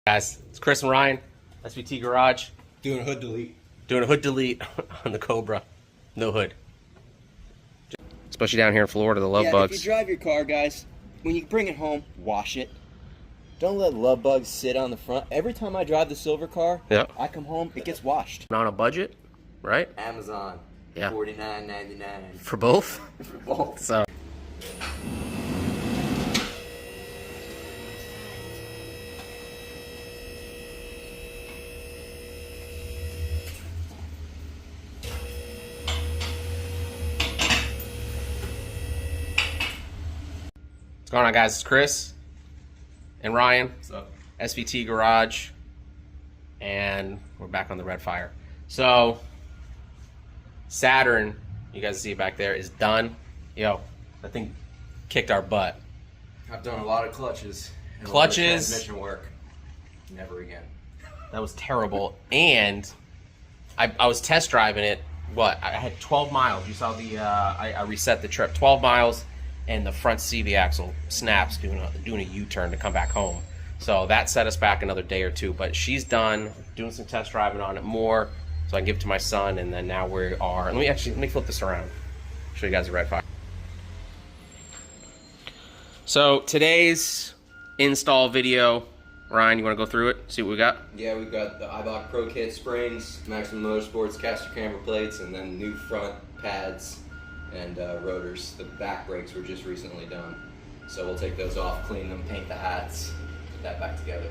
Guys, it's Chris and Ryan, SVT Garage. Doing a hood delete. Doing a hood delete on the Cobra. No hood. Especially down here in Florida, the love bugs. If you drive your car, guys, when you bring it home, wash it. Don't let love bugs sit on the front. Every time I drive the silver car, I come home, it gets washed. On a budget, right? Amazon. Yeah. $49.99. For both? For both. So. What's going on, guys? It's Chris and Ryan. What's up? SVT Garage. And we're back on the Red Fire. So, Saturn, you guys see it back there, is done. Yo, that thing kicked our butt. I've done a lot of clutches. And Clutches. A lot of transmission work. Never again. That was terrible. And I was test driving it. What? I had 12 miles. You saw the, I reset the trip. 12 miles, and the front CV axle snaps doing a U-turn to come back home. So that set us back another day or two. But she's done, doing some test driving on it more, so I can give it to my son. And then now we are. Let me flip this around. Show you guys the Red Fire. So today's install video, Ryan, you want to go through it? See what we got? Yeah, we've got the Eibach Pro Kit springs, Maximum Motorsports caster camber plates, and then new front pads and rotors. The back brakes were just recently done. So we'll take those off, clean them, paint the hats, put that back together.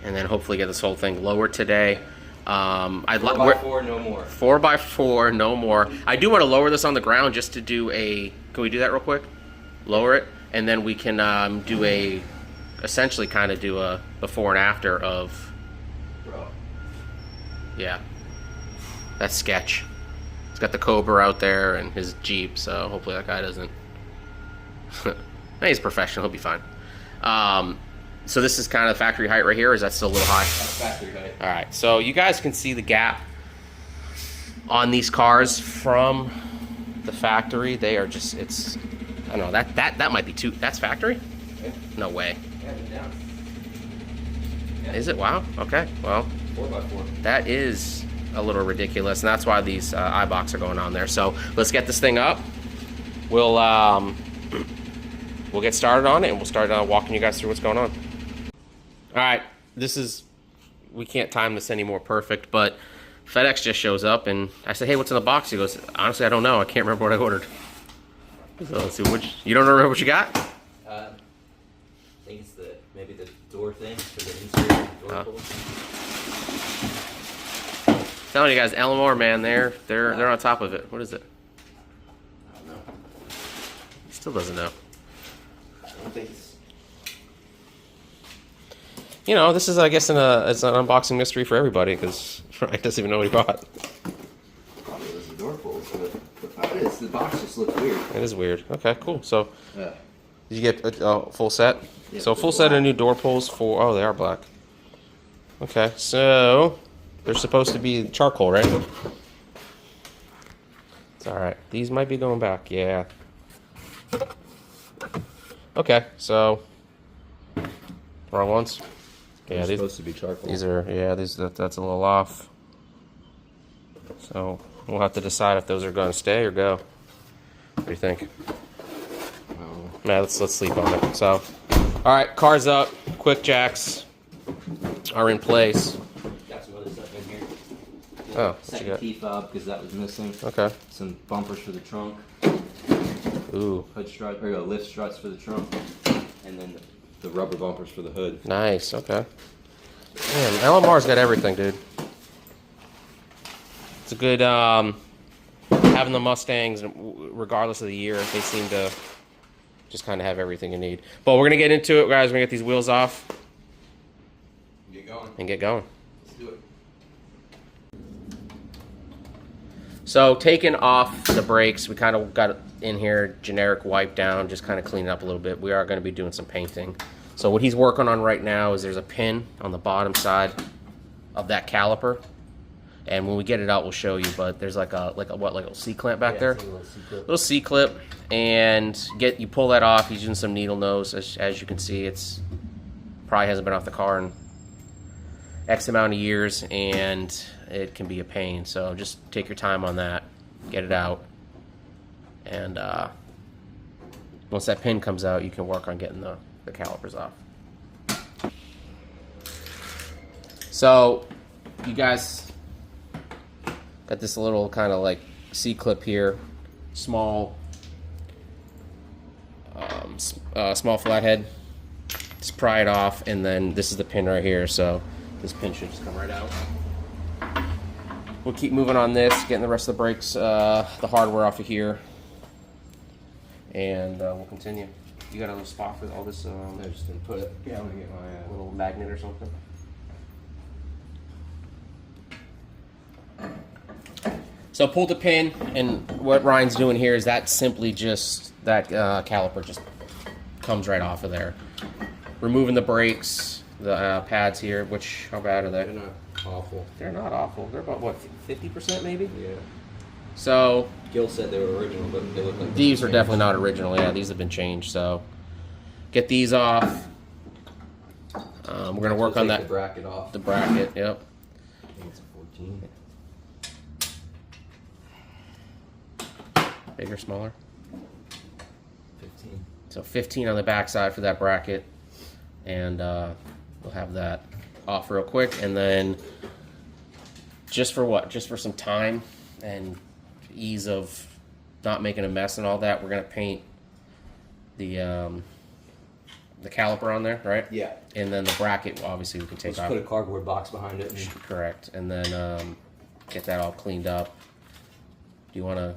And then hopefully get this whole thing lowered today. 4x4, no more. 4x4, no more. I do want to lower this on the ground just to do a... Can we do that real quick? Lower it, and then we can do a... Essentially kind of do a before and after of... Bro. Yeah. That's sketch. He's got the Cobra out there and his Jeep, so hopefully that guy doesn't... He's professional, he'll be fine. So this is kind of the factory height right here, or is that still a little high? That's factory height. All right, so you guys can see the gap on these cars from the factory. They are just, it's, I don't know, that might be too, that's factory? Yeah. No way. Yeah, they're down. Yeah. Is it? Wow, okay, well. 4x4. That is a little ridiculous, and that's why these Eibachs are going on there. So let's get this thing up. We'll get started on it, and we'll start walking you guys through what's going on. All right, this is, we can't time this any more perfect, but FedEx just shows up, and I said, hey, what's in the box? He goes, honestly, I don't know. I can't remember what I ordered. So let's see, you don't remember what you got? I think it's maybe the door thing for the interior door pulls. Telling you guys, Elmore, man, they're on top of it. What is it? I don't know. He still doesn't know. I don't think it's... You know, this is, I guess, it's an unboxing mystery for everybody, because Ryan doesn't even know what he bought. Probably was the door pulls, but oh, it is. The box just looks weird. It is weird. Okay, cool. So, Yeah. did you get a full set? Yeah, So, full set of new door pulls for, oh, they are black. Okay, so, they're supposed to be charcoal, right? It's alright. These might be going back, yeah. Okay, so, wrong ones. Yeah, these supposed to be charcoal. These are, yeah, that's a little off. So we'll have to decide if those are going to stay or go. What do you think? Nah, let's sleep on it. So, all right, car's up. Quick jacks are in place. Got some other stuff in here. Oh, what you second got? key fob because that was missing. Okay. Some bumpers for the trunk. Ooh. Hood strut, or lift struts for the trunk, and then the rubber bumpers for the hood. Nice. Okay. Man, LMR's got everything, dude. It's a good having the Mustangs, regardless of the year. They seem to just kind of have everything you need. But we're gonna get into it, guys. We're gonna get these wheels off. Get going. And get going. Let's do it. So taking off the brakes, we kind of got in here generic wipe down, just kind of clean it up a little bit. We are going to be doing some painting. So what he's working on right now is there's a pin on the bottom side of that caliper, and when we get it out, we'll show you. But there's like a C clamp back there, little C clip, and you pull that off. He's using some needle nose, as you can see. It's probably hasn't been off the car in X amount of years, and it can be a pain. So just take your time on that, get it out, and once that pin comes out, you can work on getting the calipers off. So you guys got this little kind of like C-clip here, small small flathead. Just pry it off, and then this is the pin right here, so this pin should just come right out. We'll keep moving on this, getting the rest of the brakes, the hardware off of here, and we'll continue. You got a little spot for all this? I just didn't put it. Yeah, I'm gonna get my little magnet or something. So pull the pin, and what Ryan's doing here is that simply just, that caliper just comes right off of there. Removing the brakes, the pads here, which, how bad are they? They're not awful. They're not awful. They're about, what, 50% maybe? Yeah. So Gil said they were original, but they look like these are definitely not original. Yeah, these have been changed. So get these off. We're going to work on that. The bracket off. The bracket, yep. I think it's a 14. Bigger, smaller? 15. So 15 on the back side for that bracket. And we'll have that off real quick. And then just for what? Just for some time and ease of not making a mess and all that, we're going to paint the caliper on there, right? Yeah. And then the bracket, obviously, we can take Just off. put a cardboard box behind it. Correct. And then get that all cleaned up. Do you want to...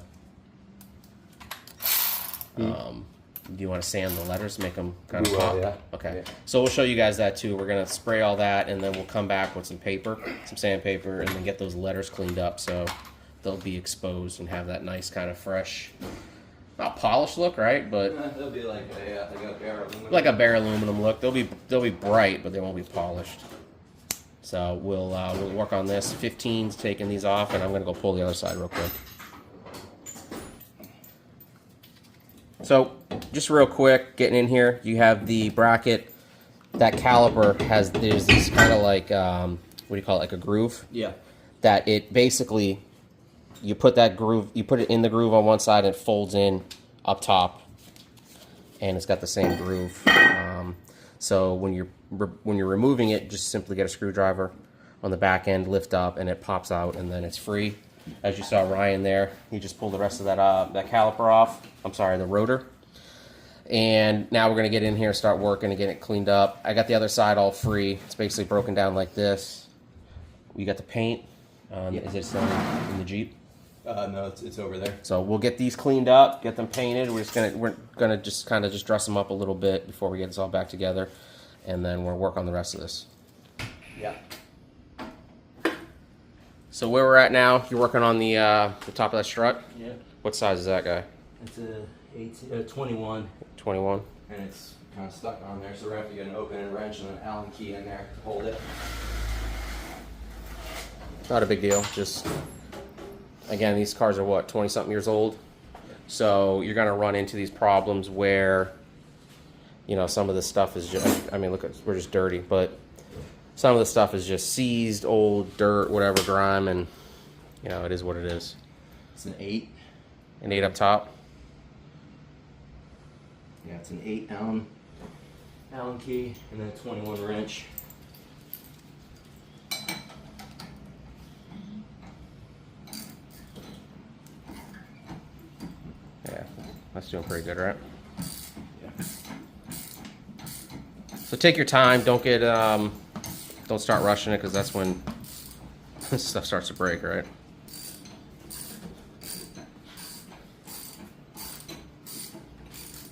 do you want to sand the letters, make them kind of pop? Yeah. Okay. Yeah. So we'll show you guys that too. We're going to spray all that, and then we'll come back with some paper, some sandpaper, and then get those letters cleaned up so they'll be exposed and have that nice kind of fresh, not polished look, right? But They'll be like a bare aluminum. like a bare aluminum look. They'll be bright, but they won't be polished. So we'll work on this. 15's taking these off, and I'm going to go pull the other side real quick. So, just real quick, getting in here, you have the bracket. That caliper there's this kind of like, what do you call it, like a groove? Yeah. That it basically, you put that groove, you put it in the groove on one side and it folds in up top. And it's got the same groove. So when you're removing it, just simply get a screwdriver on the back end, lift up, and it pops out, and then it's free. As you saw Ryan there, he just pulled the rest of that caliper off. I'm sorry, the rotor. And now we're going to get in here, start working and get it cleaned up. I got the other side all free. It's basically broken down like this. We got the paint. Is it still in the Jeep? No, it's over there. So we'll get these cleaned up, get them painted. We're gonna just kind of dress them up a little bit before we get this all back together, and then we'll work on the rest of this. Yeah. So where we're at now, you're working on the top of that strut. Yeah. What size is that guy? It's a 21. 21. And it's kind of stuck on there, so we're gonna have to get an opening wrench and an Allen key in there to hold it. Not a big deal. Just, again, these cars are what, 20-something years old? So you're gonna run into these problems where, you know, some of this stuff is just, I mean, look, we're just dirty, but some of the stuff is just seized, old, dirt, whatever, grime, and, you know, it is what it is. It's an 8. An 8 up top. Yeah, it's an 8 Allen key and then a 21 wrench. Yeah, that's doing pretty good, right? Yeah. So take your time. Don't get, don't start rushing it, because that's when this stuff starts to break, right?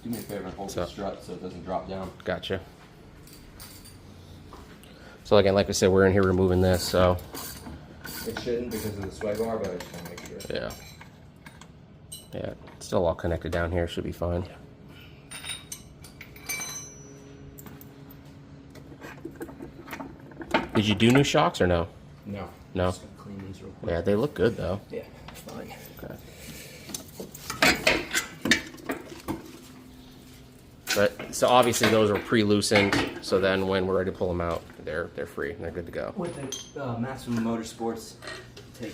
Do me a favor and hold the strut so it doesn't drop down. Gotcha. So again, like I said, we're in here removing this, so. It shouldn't because of the sway bar, but I just want to make sure. Yeah. Yeah, it's still all connected down here. Should be fine. Did you do new shocks or no? No. No? Just gonna clean these real quick. Yeah, they look good though. Yeah, fine. Okay. So obviously those are pre-loosened. So then when we're ready to pull them out, they're free and they're good to go. With the Maximum Motorsports, I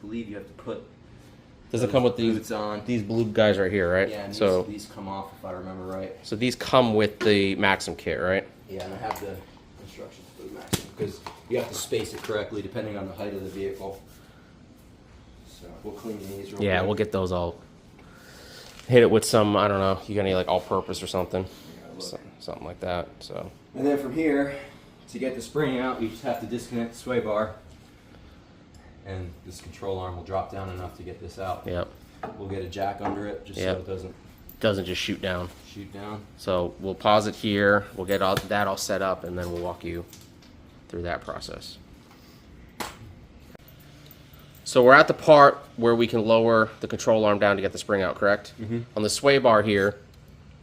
believe you have to put. Does it come with boots on? these blue guys right here, right? Yeah, and so these come off if I remember right. So these come with the Maxim kit, right? Yeah, and I have the instructions for the Maxim because you have to space it correctly depending on the height of the vehicle. So we'll clean these real quick. We'll get those all. Hit it with some, I don't know, you got any like all-purpose or something, something like that. So. And then from here, to get the spring out, you just have to disconnect the sway bar, and this control arm will drop down enough to get this out. Yep. We'll get a jack under it just so it doesn't just shoot down. So we'll pause it here. We'll get that all set up, and then we'll walk you through that process. So we're at the part where we can lower the control arm down to get the spring out, correct? Mm-hmm. On the sway bar here,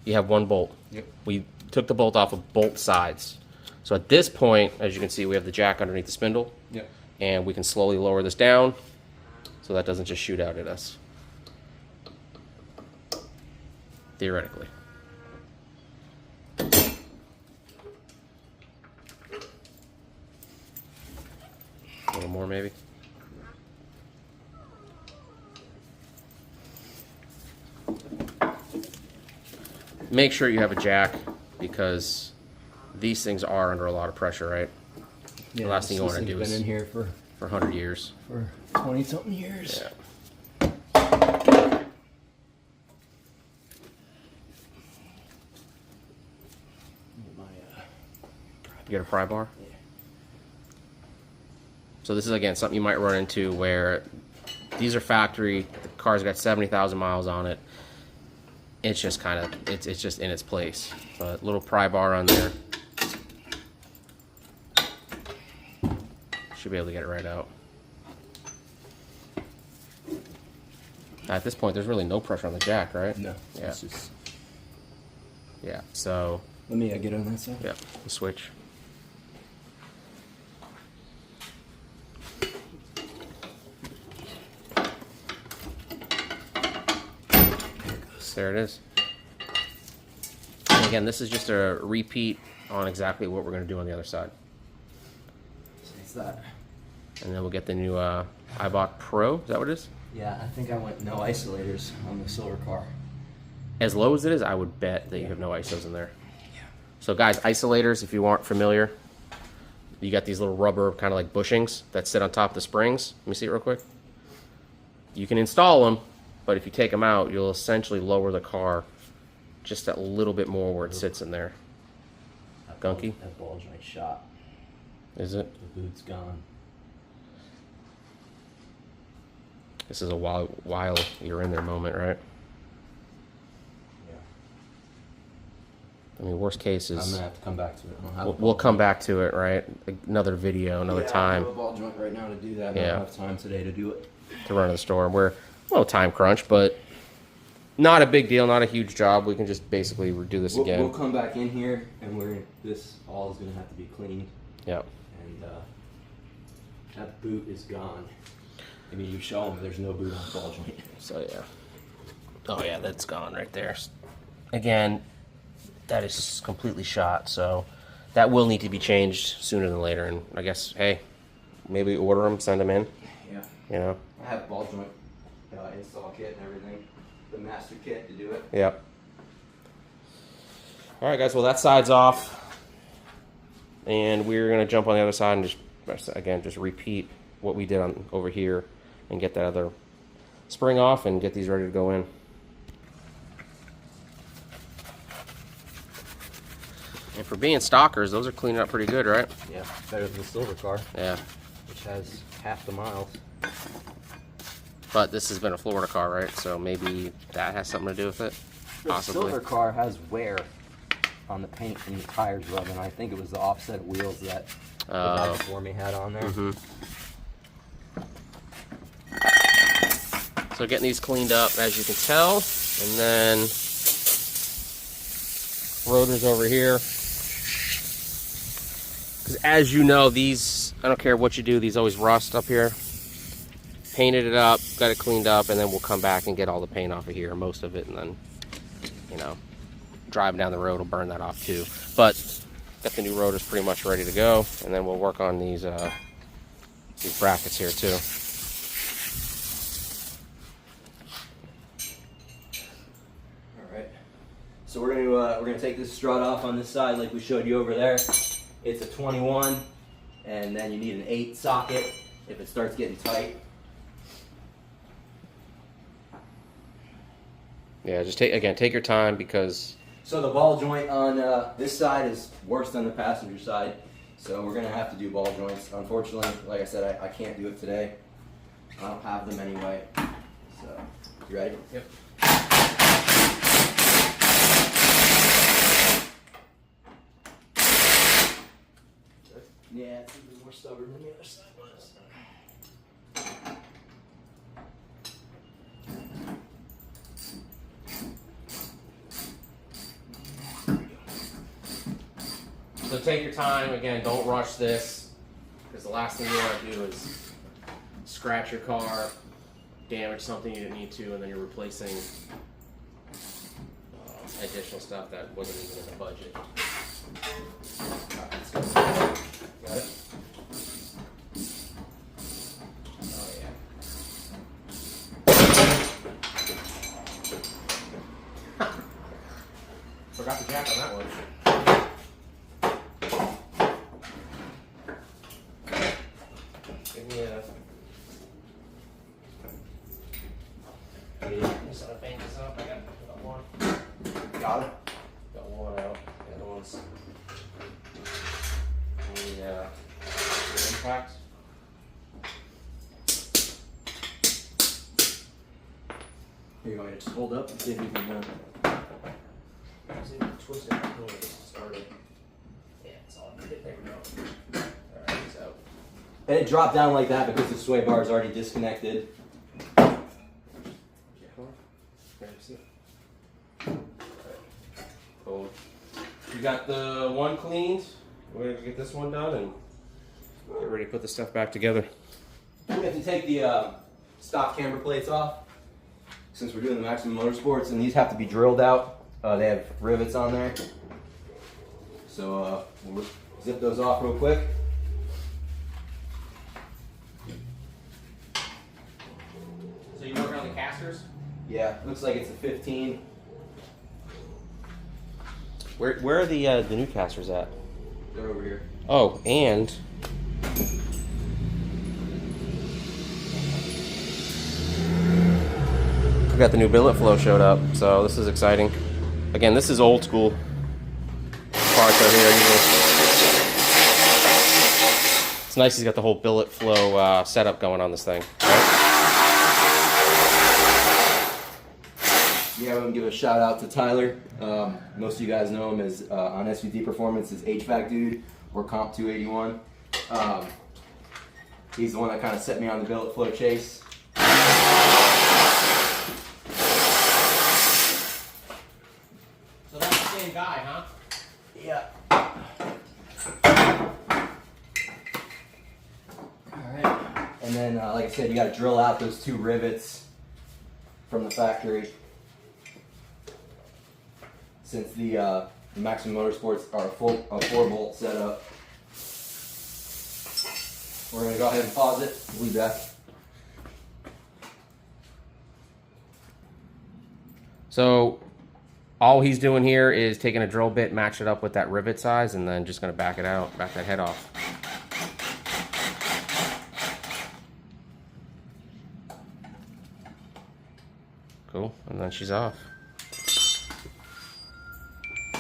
you have one bolt. Yep. We took the bolt off of both sides. So at this point, as you can see, we have the jack underneath the spindle. Yep. And we can slowly lower this down so that doesn't just shoot out at us. Theoretically. A little more maybe. Make sure you have a jack because these things are under a lot of pressure, right? Yeah, the last thing you want to do is been in here for 100 years. For 20-something years. Yeah. You got a pry bar? Yeah. So this is again something you might run into where these are factory, the car's got 70,000 miles on it. It's just kind of, it's just in its place. A little pry bar on there. Should be able to get it right out. At this point, there's really no pressure on the jack, right? No. Yeah. It's just... Yeah, so. Let me get on that side. Yeah, the switch. There it is. And again, this is just a repeat on exactly what we're going to do on the other side. So it's that. And then we'll get the new Eibach Pro. Is that what it is? Yeah, I think I went no isolators on the silver car. As low as it is, I would bet that you have no ISOs in there. Yeah. So guys, isolators, if you aren't familiar, you got these little rubber kind of like bushings that sit on top of the springs. Let me see it real quick. You can install them, but if you take them out, you'll essentially lower the car just a little bit more where it sits in there. Gunky? That ball joint shot. Is it? The boot's gone. This is a while you're in there moment, right? Yeah. I mean, worst case is... I'm going to have to come back to it. We'll come back to it, right? Another video, another time. I have a ball joint right now to do that. I Yeah. don't have time today to do it. To run to the store. We're a little time crunch, but not a big deal, not a huge job. We can just basically redo this again. We'll come back in here, and this all is going to have to be cleaned. Yep. And that boot is gone. I mean, you show them, there's no boot on the ball joint. So yeah. Oh yeah, that's gone right there. Again, that is completely shot, so that will need to be changed sooner than later. And I guess, hey, maybe order them, send them in. Yeah. You know. I have ball joint install kit and everything, the master kit to do it. Yep. All right, guys. Well, that side's off, and we're gonna jump on the other side and just repeat what we did on over here, and get that other spring off and get these ready to go in. And for being stockers, those are cleaning up pretty good, right? Yeah, better than the silver car. Yeah. Which has half the miles. But this has been a Florida car, right? So maybe that has something to do with it. Possibly. The silver car has wear on the paint and the tires rubbing. I think it was the offset wheels that the guy before me had on there. Mm-hmm. So getting these cleaned up, as you can tell, and then rotors over here. Because as you know, these, I don't care what you do, these always rust up here. Painted it up, got it cleaned up, and then we'll come back and get all the paint off of here, most of it, and then, you know, driving down the road will burn that off too. But got the new rotors pretty much ready to go, and then we'll work on these brackets here too. All right. So we're gonna take this strut off on this side like we showed you over there. It's a 21, and then you need an 8 socket if it starts getting tight. Yeah, just take your time because. So the ball joint on this side is worse than the passenger side, so we're gonna have to do ball joints. Unfortunately, like I said, I can't do it today. I don't have them anyway. So, you ready? Yep. Yeah, it's a little more stubborn than the other side was. So take your time. Again, don't rush this, because the last thing you want to do is scratch your car, damage something you didn't need to, and then you're replacing additional stuff that wasn't even in the budget. Let's go. Got it? Oh yeah. Forgot the jack on that one. Give me a. Just gonna paint this up. I got one. Got it? Got one out. The other one's the impact. Here, you want me to just hold up and see if you can See if you twist it. Oh, it started. Yeah, it's all good. There we go. Alright, he's out. And it dropped down like that because the sway bar is already disconnected. Yeah. There you see it. Cool. You got the one cleaned. We're gonna get this one done and get ready to put the stuff back together. We have to take the stock camber plates off since we're doing the Maximum Motorsports, and these have to be drilled out. They have rivets on there. So we'll zip those off real quick. So you working on the casters? Yeah, looks like it's a 15. Where are the new casters at? They're over here. Oh, and we got the new billet flow showed up, so this is exciting. Again, this is old school parts right here. It's nice he's got the whole billet flow setup going on this thing. Right? Yeah, I want to give a shout out to Tyler. Most of you guys know him as on SVT Performance as HVAC dude or Comp 281. He's the one that kind of set me on the billet flow chase. So that's the same guy, huh? Yeah. Alright. And then, like I said, you got to drill out those 2 rivets from the factory. Since the Maximum Motorsports are a 4-bolt setup. We're going to go ahead and pause it. We'll be back. So all he's doing here is taking a drill bit, match it up with that rivet size, and then just going to back it out, back that head off. Cool, and then she's off.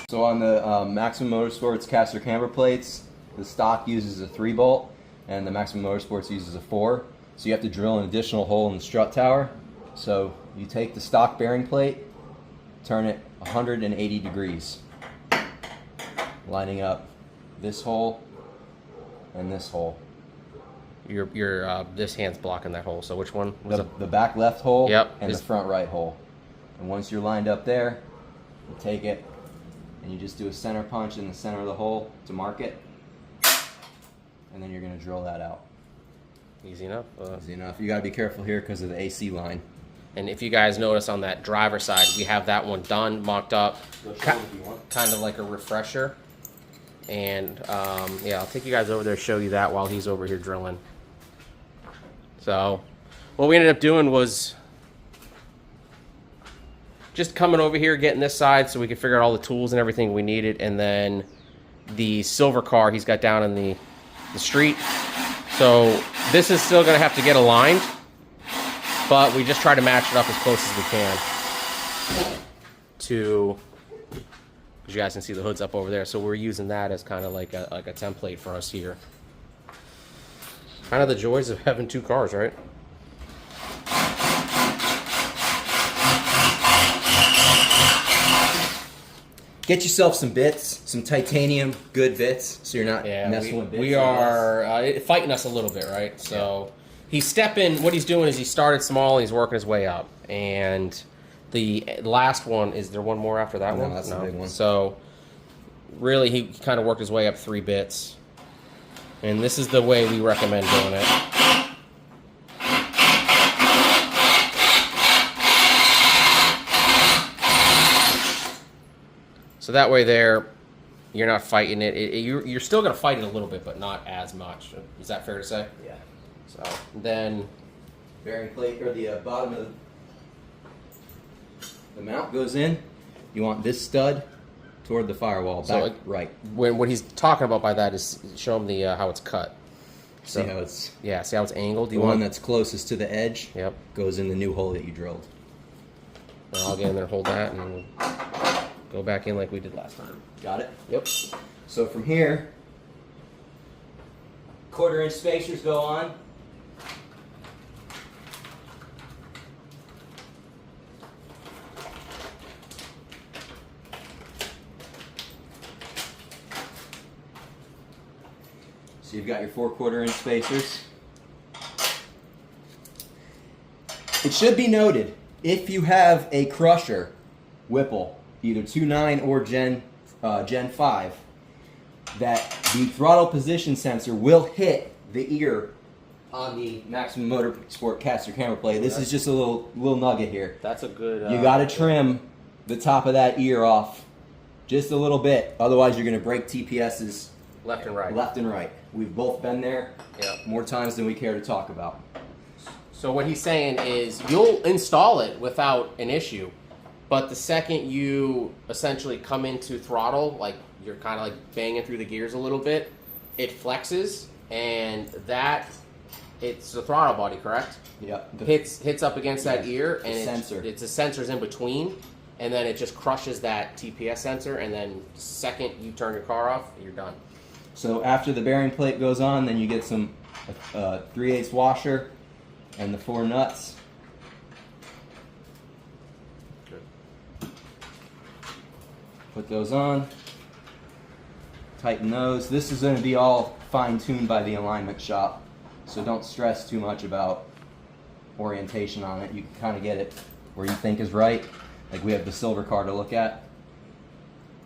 So on the Maximum Motorsports caster camber plates, the stock uses a 3-bolt and the Maximum Motorsports uses a 4. So you have to drill an additional hole in the strut tower. So you take the stock bearing plate, turn it 180 degrees, lining up this hole and this hole. This hand's blocking that hole. So which one? The back left hole. Yep. And the front right hole. And once you're lined up there, you take it and you just do a center punch in the center of the hole to mark it, and then you're going to drill that out. Easy enough. Easy enough. You got to be careful here because of the AC line. And if you guys notice on that driver side, we have that one done, mocked up, kind of like a refresher. And yeah, I'll take you guys over there, show you that while he's over here drilling. So what we ended up doing was just coming over here, getting this side so we could figure out all the tools and everything we needed. And then the silver car he's got down in the street. So this is still going to have to get aligned, but we just try to match it up as close as we can to, as you guys can see, the hood's up over there. So we're using that as kind of like a template for us here. Kind of the joys of having two cars, right? Get yourself some bits, some titanium, good bits, so you're not messing with bits. We are fighting us a little bit, right? So he's stepping. What he's doing is he started small and he's working his way up. And the last one, is there one more after that one? That's the big one. So really, he kind of worked his way up 3 bits. And this is the way we recommend doing it. So that way there, you're not fighting it. You're still going to fight it a little bit, but not as much. Is that fair to say? Yeah. So then, bearing plate, or the bottom of the mount goes in. You want this stud toward the firewall, back right. What he's talking about by that is show him the how it's cut. So, see how it's see how it's angled. The one that's closest to the edge. Yep. Goes in the new hole that you drilled. And I'll get in there and hold that, and we'll go back in like we did last time. Got it? Yep. So from here, 1/4 inch spacers go on. So you've got your 4/4 inch spacers. It should be noted, if you have a crusher Whipple, either 2.9 or Gen 5, that the throttle position sensor will hit the ear on the Maximum Motorsport caster camera plate. This is just a little nugget here. That's a good. You got to trim the top of that ear off just a little bit, otherwise you're going to break TPSs left and right. Left and right. We've both been there more times than we care to talk about. So what he's saying is you'll install it without an issue, but the second you essentially come into throttle, like you're kind of like banging through the gears a little bit, it flexes, and it's the throttle body, correct? Yep. Hits up against that ear, and it's a sensor's in between, and then it just crushes that TPS sensor, and then second you turn your car off, you're done. So after the bearing plate goes on, then you get some 3/8 washer and the 4 nuts. Good. Put those on. Tighten those. This is going to be all fine-tuned by the alignment shop, so don't stress too much about orientation on it. You can kind of get it where you think is right. Like we have the silver car to look at.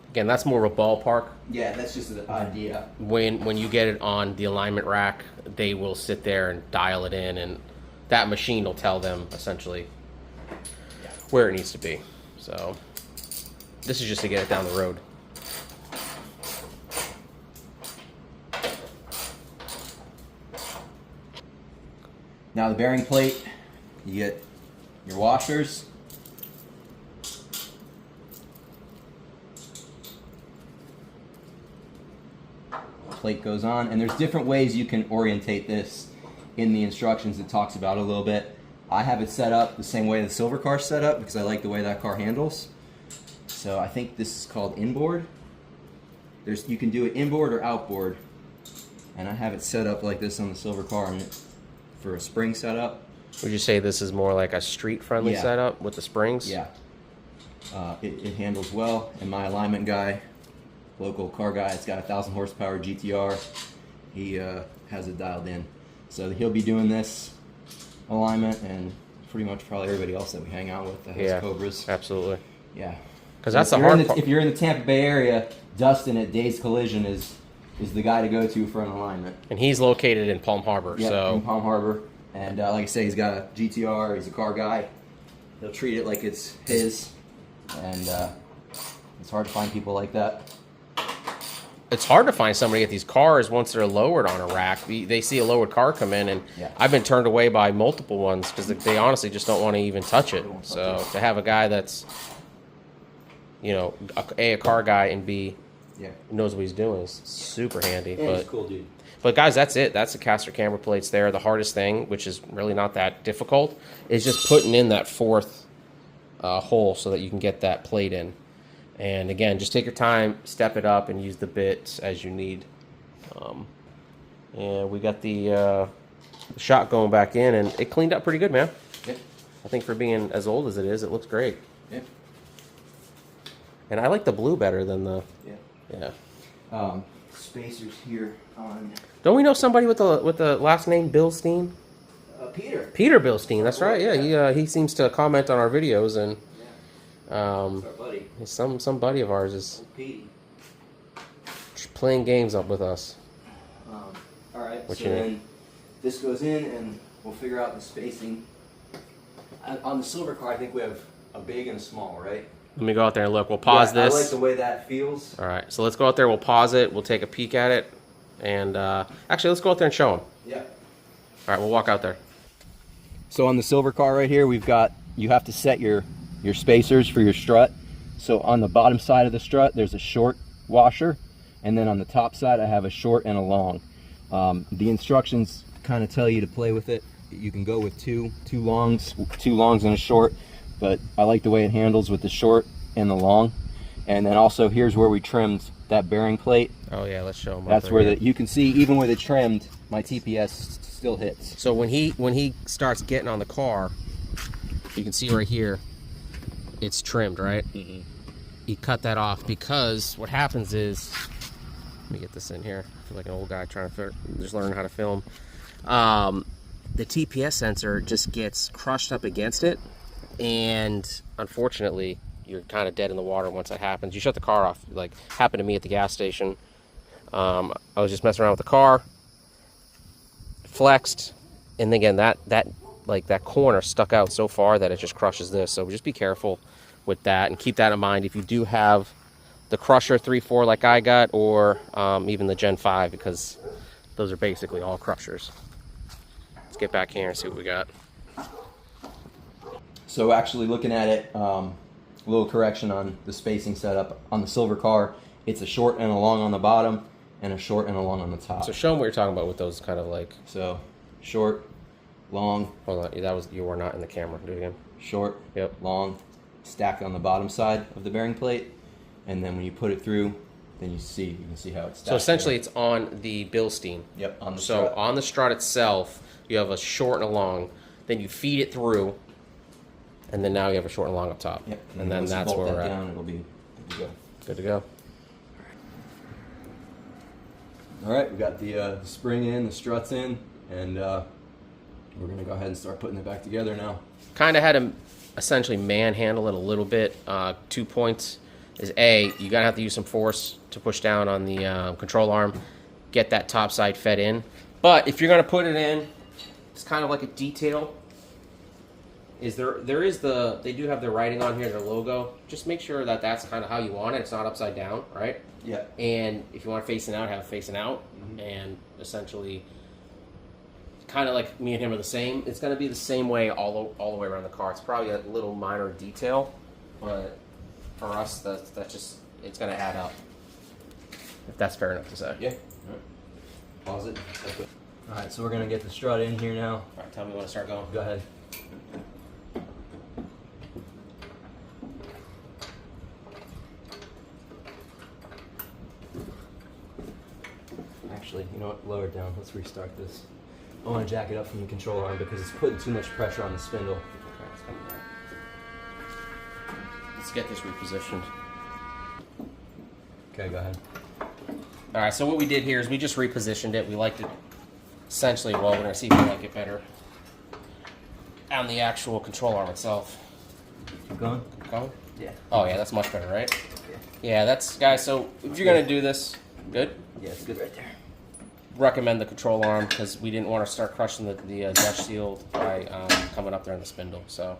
Again, that's more of a ballpark. Yeah, that's just an idea. When you get it on the alignment rack, they will sit there and dial it in, and that machine will tell them essentially where it needs to be. So this is just to get it down the road. Now the bearing plate, you get your washers. Plate goes on, and there's different ways you can orientate this in the instructions. It talks about it a little bit. I have it set up the same way the silver car's set up because I like the way that car handles. So I think this is called inboard. You can do it inboard or outboard, and I have it set up like this on the silver car for a spring setup. Would you say this is more like a street-friendly setup with the springs? Yeah. It handles well, and my alignment guy, local car guy, it's got a 1,000 horsepower GTR. He has it dialed in. So he'll be doing this alignment, and pretty much probably everybody else that we hang out with that has Cobras. Absolutely. Yeah. Because that's the hard part. If you're in the Tampa Bay area, Dustin at Days Collision is the guy to go to for an alignment. And he's located in Palm Harbor. Yeah, so in Palm Harbor. And like I say, he's got a GTR, he's a car guy. They'll treat it like it's his, and it's hard to find people like that. It's hard to find somebody at these cars once they're lowered on a rack. They see a lowered car come in, and I've been turned away by multiple ones because they honestly just don't want to even touch it. So to have a guy that's, you know, A, a car guy, and B, knows what he's doing is super handy. And he's a cool dude. But guys, that's it. That's the caster camber plates there. The hardest thing, which is really not that difficult, is just putting in that fourth hole so that you can get that plate in. And again, just take your time, step it up, and use the bits as you need. And we got the shot going back in, and it cleaned up pretty good, man. Yep. I think for being as old as it is, it looks great. Yep. And I like the blue better than the... Spacers here on... Don't we know somebody with the last name Bilstein? Peter. Peter Bilstein, that's right. Yeah, he seems to comment on our videos, and our buddy. Some buddy of ours is playing games up with us. All right. So then this goes in, and we'll figure out the spacing. On the silver car, I think we have a big and a small, right? Let me go out there and look. We'll pause this. I like the way that feels. All right, so let's go out there. We'll pause it. We'll take a peek at it, and actually, let's go out there and show them. Yeah. All right, we'll walk out there. So on the silver car right here, we've got, you have to set your spacers for your strut. So on the bottom side of the strut, there's a short washer, and then on the top side, I have a short and a long. The instructions kind of tell you to play with it. You can go with two longs and a short, but I like the way it handles with the short and the long. And then also here's where we trimmed that bearing plate. Oh yeah, let's show them. That's where you can see, even with it trimmed, my TPS still hits. So when he starts getting on the car, you can see right here, it's trimmed, right? Mm-hmm. He cut that off because what happens is, let me get this in here. I feel like an old guy trying to just learn how to film. The TPS sensor just gets crushed up against it, and unfortunately, you're kind of dead in the water once that happens. You shut the car off. Like happened to me at the gas station. I was just messing around with the car, flexed, and again that corner stuck out so far that it just crushes this. So just be careful with that, and keep that in mind if you do have the Crusher 3.4 like I got, or even the Gen 5, because those are basically all crushers. Let's get back here and see what we got. So actually looking at it, a little correction on the spacing setup. On the silver car, it's a short and a long on the bottom, and a short and a long on the top. So show them what you're talking about with those kind of like... So, short, long. Hold on, you were not in the camera. Do it again. Short, yep, long, stacked on the bottom side of the bearing plate, and then when you put it through, then you can see how it's stacked. So essentially, there. It's on the Bilstein. Yep, on the strut. strut. On the strut itself, you have a short and a long. Then you feed it through, and then now you have a short and long up top. Yep, and then that's where we're at. Down, it'll be good to go. Good to go. All right, we got the spring in, the struts in, and we're gonna go ahead and start putting it back together now. Kind of had to essentially manhandle it a little bit. 2 points is A, you gotta have to use some force to push down on the control arm, get that top side fed in. But if you're gonna put it in, it's kind of like a detail. They do have their writing on here, their logo. Just make sure that that's kind of how you want it. It's not upside down, right? Yeah. And if you want it facing out, have it facing out. Mm-hmm. And essentially, kind of like me and him are the same. It's going to be the same way all the way around the car. It's probably a little minor detail, but for us, that's just, it's going to add up. If that's fair enough to say. Yeah. All right. Pause it. All right, so we're going to get the strut in here now. All right, tell me when to start going. Go ahead. Actually, you know what? Lower it down. Let's restart this. I want to jack it up from the control arm because it's putting too much pressure on the spindle. Okay, it's coming down. Let's get this repositioned. Okay, go ahead. All right, so what we did here is we just repositioned it. We liked it essentially, well, we're going to see if we like it better on the actual control arm itself. Keep going? Keep going? Yeah. Oh, yeah, that's much better, right? Okay. Yeah, that's, guys, so if you're going to do this, good? Yeah, it's good right there. Recommend the control arm because we didn't want to start crushing the Dutch seal by coming up there on the spindle, so.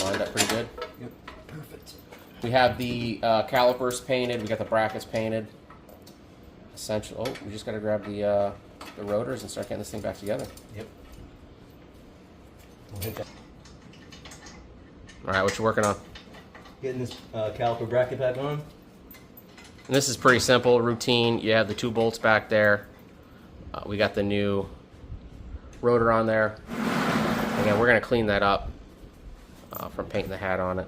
lined up pretty good. Yep, perfect. We have the calipers painted. We got the brackets painted. Essential. Oh, we just got to grab the rotors and start getting this thing back together. Yep. All right, what you working on? Getting this caliper bracket back on. And this is pretty simple, routine. You have the 2 bolts back there. We got the new rotor on there. Again, we're going to clean that up from painting the hat on it.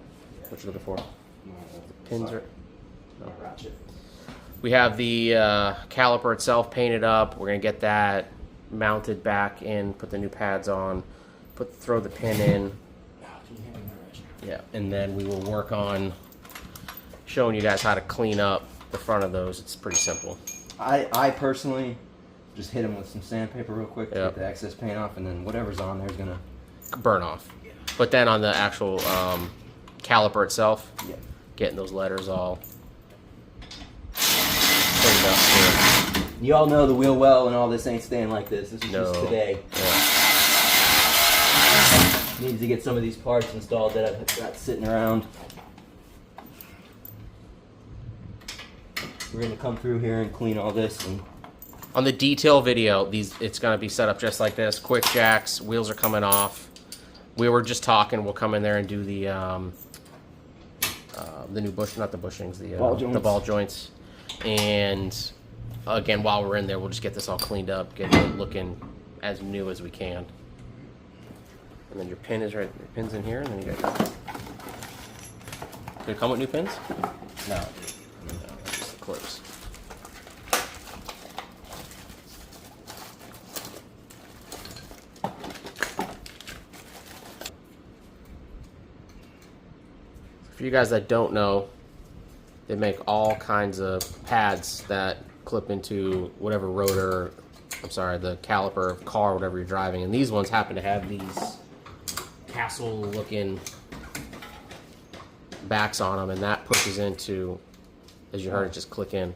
What you looking for? Pins are... No. We have the caliper itself painted up. We're going to get that mounted back in, put the new pads on, throw the pin in. Yeah, and then we will work on showing you guys how to clean up the front of those. It's pretty simple. I personally just hit them with some sandpaper real quick to get the excess paint off, and then whatever's on there is going to burn off. Yeah. But then on the actual caliper itself, getting those letters all cleaned up. Too. You all know the wheel well and all this ain't staying like this. This is just today. Yeah. Needs to get some of these parts installed that I've got sitting around. We're gonna come through here and clean all this. And on the detail video, it's gonna be set up just like this. Quick jacks, wheels are coming off. We were just talking. We'll come in there and do the new not the bushings, the ball joints. And again, while we're in there, we'll just get this all cleaned up, get it looking as new as we can. And then your pin is right. Your pin's in here, and then you got. Did it come with new pins? No. No, just the clips. For you guys that don't know, they make all kinds of pads that clip into whatever rotor. I'm sorry, the caliper, car, whatever you're driving, and these ones happen to have these castle-looking backs on them, and that pushes into, as you heard, just click in.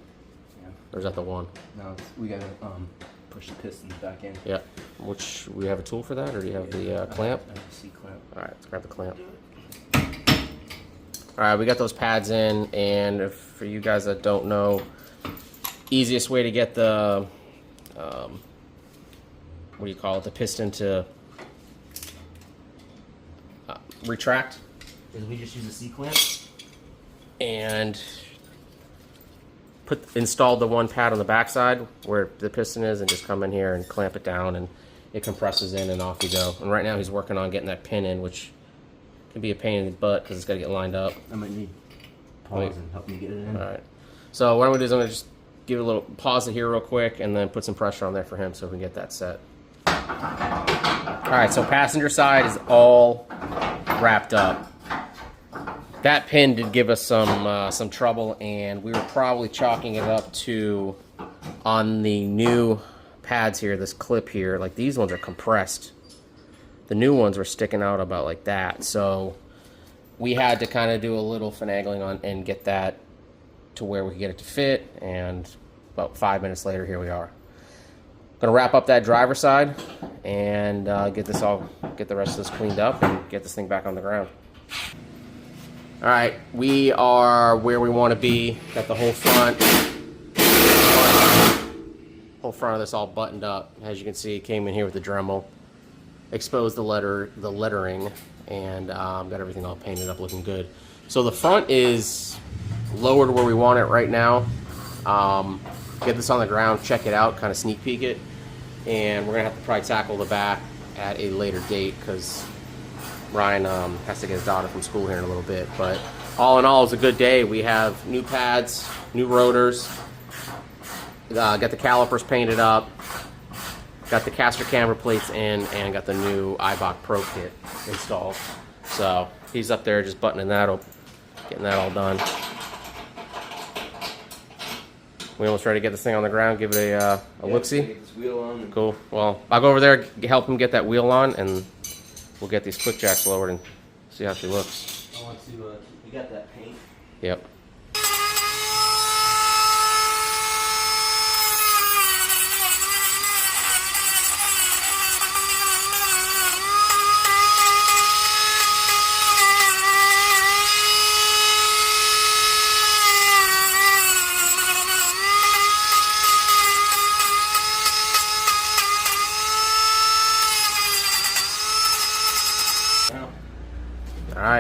Yeah. Or is that the one? No, we gotta push the pistons back in. Yeah. Which, we have a tool for that, or do you have the clamp? I have the C-clamp. All right, let's grab the clamp. All right, we got those pads in, and for you guys that don't know, easiest way to get the what do you call it? The piston to retract Is we just use a C-clamp and install the one pad on the backside where the piston is, and just come in here and clamp it down, and it compresses in, and off you go. And right now he's working on getting that pin in, which can be a pain in the butt because it's got to get lined up. I might need pause and help me get it in. All right. So what I'm gonna do is I'm gonna just give it a little pause it here real quick, and then put some pressure on there for him so we can get that set. All right, so passenger side is all wrapped up. That pin did give us some trouble, and we were probably chalking it up to, on the new pads here, this clip here, like these ones are compressed. The new ones were sticking out about like that, so we had to kind of do a little finagling on and get that to where we could get it to fit, and about 5 minutes later, here we are. Gonna wrap up that driver's side and get the rest of this cleaned up and get this thing back on the ground. All right, we are where we want to be. Got the whole front of this all buttoned up. As you can see, it came in here with the Dremel, exposed the lettering, and got everything all painted up, looking good. So the front is lower to where we want it right now. Get this on the ground, check it out, kind of sneak peek it, and we're gonna have to probably tackle the back at a later date because Ryan has to get his daughter from school here in a little bit. But all in all, it was a good day. We have new pads, new rotors, got the calipers painted up, got the caster camber plates in, and got the new Eibach Pro kit installed. So he's up there just buttoning that up, getting that all done. We almost ready to get this thing on the ground, give it a look-see. Get this wheel on. Cool. Well, I'll go over there, help him get that wheel on, and we'll get these quick jacks lowered and see how she looks. I want to, we got that paint. Yep.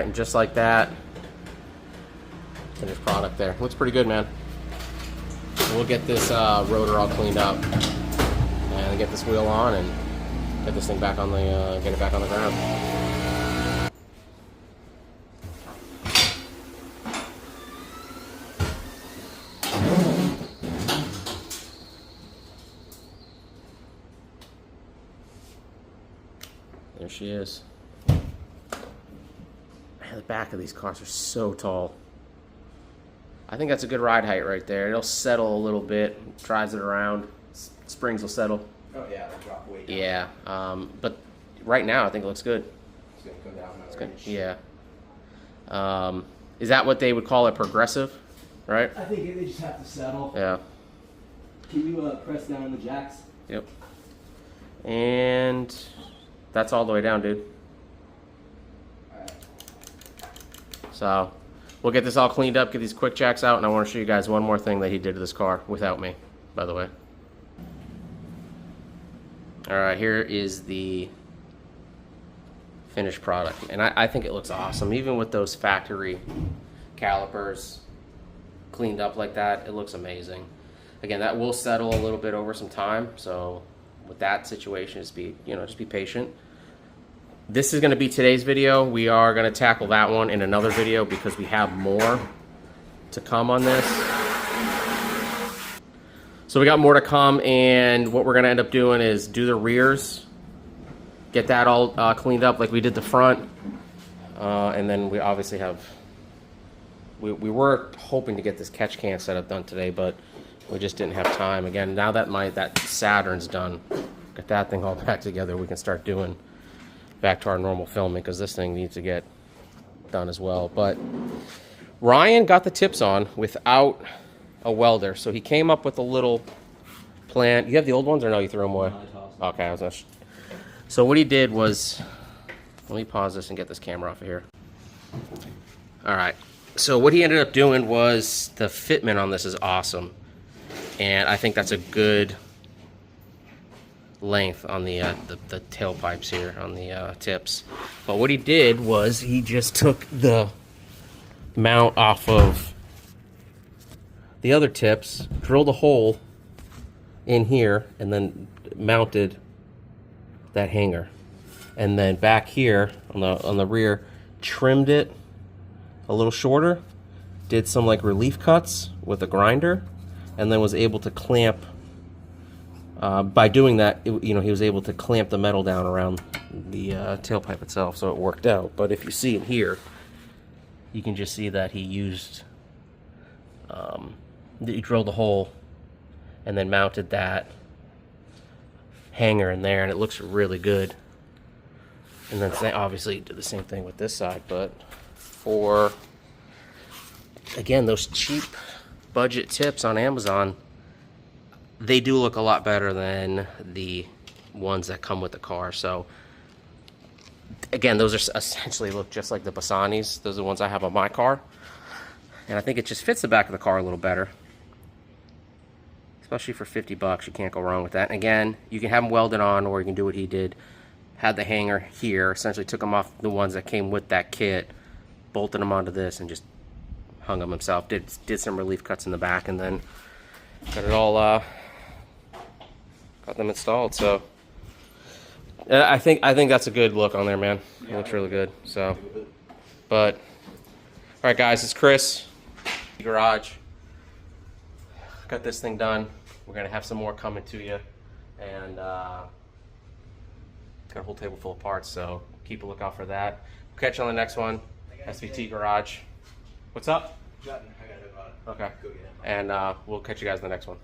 right, and just like that, finished product there. Looks pretty good, man. We'll get this rotor all cleaned up and get this wheel on and get this thing back on the get it back on the ground. There she is. Man, the back of these cars are so tall. I think that's a good ride height right there. It'll settle a little bit, drives it around. Springs will settle. Oh yeah, it'll drop way down. Yeah, but right now I think it looks good. It's gonna come down It's another good. inch. Yeah. Is that what they would call it, progressive? Right? I think they just have to settle. Yeah. Can you press down on the jacks? Yep. And that's all the way down, dude. Alright. So we'll get this all cleaned up, get these quick jacks out, and I want to show you guys one more thing that he did to this car without me, by the way. Alright, here is the finished product. And I think it looks awesome. Even with those factory calipers cleaned up like that, it looks amazing. Again, that will settle a little bit over some time, so with that situation, just be patient. This is going to be today's video. We are going to tackle that one in another video because we have more to come on this. So we got more to come, and what we're going to end up doing is do the rears, get that all cleaned up like we did the front, and then we obviously have, we were hoping to get this catch can setup done today, but we just didn't have time. Again, now that that Saturn's done, get that thing all back together, we can start doing back to our normal filming, because this thing needs to get done as well. But Ryan got the tips on without a welder, so he came up with a little plan. You have the old ones, or no, you threw them away? Okay, I was not. So what he did was, let me pause this and get this camera off of here. All right, so what he ended up doing was, the fitment on this is awesome, and I think that's a good length on the tailpipes here on the tips. But what he did was he just took the mount off of the other tips, drilled a hole in here, and then mounted that hanger. And then back here on the rear, trimmed it a little shorter, did some like relief cuts with a grinder, and then was able to clamp. By doing that, he was able to clamp the metal down around the tailpipe itself, so it worked out. But if you see it here, you can just see that he used, he drilled a hole and then mounted that hanger in there, and it looks really good. And then obviously did the same thing with this side, but for, again, those cheap budget tips on Amazon, they do look a lot better than the ones that come with the car. So again, those are essentially look just like the Bassani's. Those are the ones I have on my car, and I think it just fits the back of the car a little better, especially for $50. You can't go wrong with that. And again, you can have them welded on, or you can do what he did, had the hanger here, essentially took them off the ones that came with that kit, bolted them onto this, and just hung them himself. Did some relief cuts in the back, and then got it all got them installed. So I think that's a good look on there, man. It looks really good. So, but all right, guys, it's Chris, garage. Got this thing done. We're gonna have some more coming to you, and got a whole table full of parts. So keep a lookout for that. We'll catch you on the next one. SVT Garage. What's up? I got it. Okay. And we'll catch you guys in the next one.